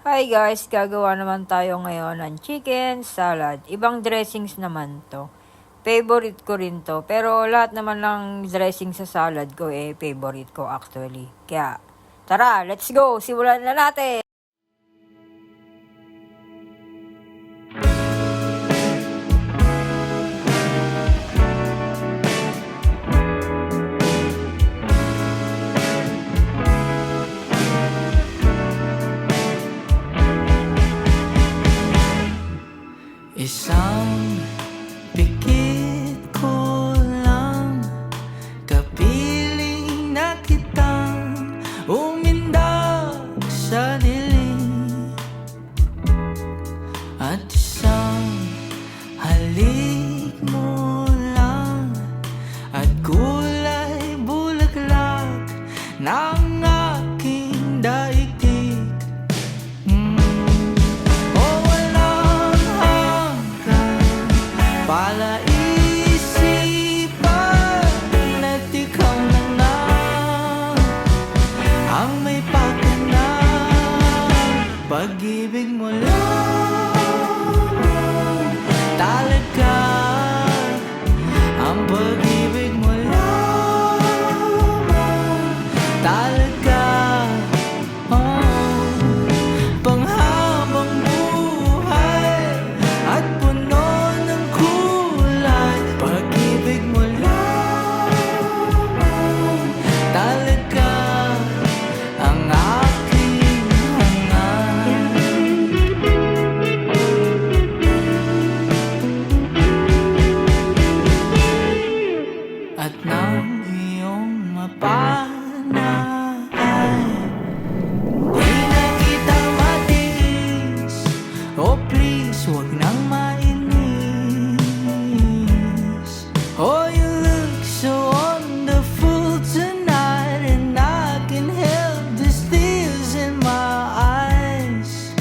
Hi guys, gagawa naman tayo ngayon ng chicken salad. Ibang dressings naman to. Favorite ko rin to. Pero lahat naman ng dressing sa salad ko favorite ko actually. Kaya tara, let's go! Simulan na natin! Isang pikit ko lang, kapiling na kitang umindak sa dilim. At isang halik mo lang, at kulay bulaklak ng aking daigdig. Palaisipan at ikaw na nga ang may pakanang pag-ibig mo lang talaga, ang pag-ibig mo lang talaga. Panghabang buhay at puno ng kulay, pag-ibig mo lang talaga ang aking hangat. At nang iyong mapanay, di na kita matiis. Oh please, huwag nang mainis. Oh, you look so wonderful tonight, and I can help these tears in my eyes.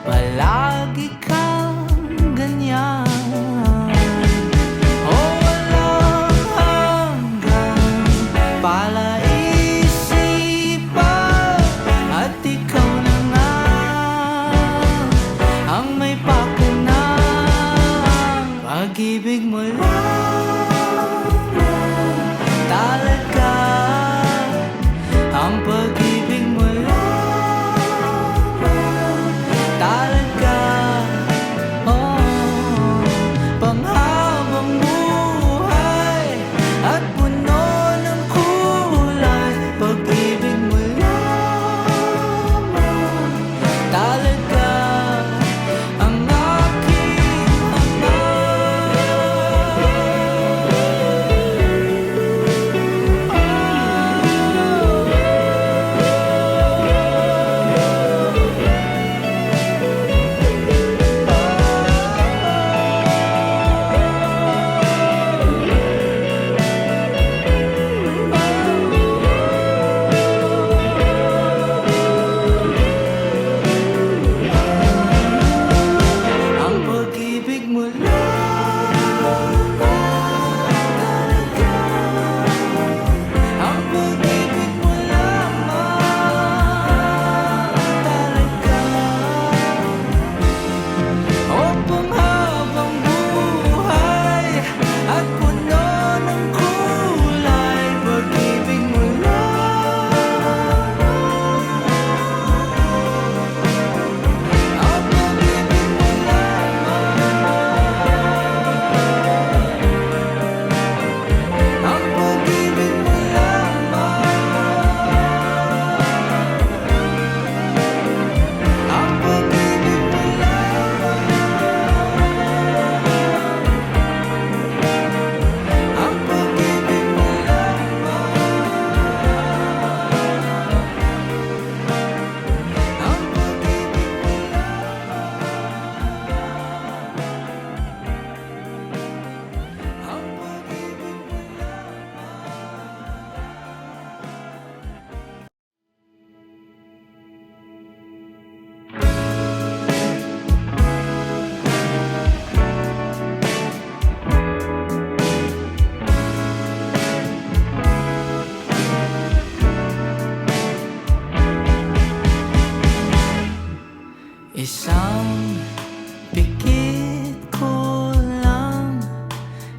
Palagi kang ganyan. Oh, walang hanggang palaisipan at ikaw na nga ang may pakanang pag-ibig mo lang talaga, ang pag-ibig mo lang talaga. Panghabang buhay at puno ng kulay, pag-ibig mo lang talaga ang aking hangat. Isang pikit ko lang,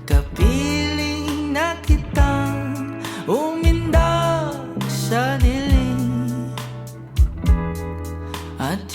kapiling na kitang umindak sa dilim. At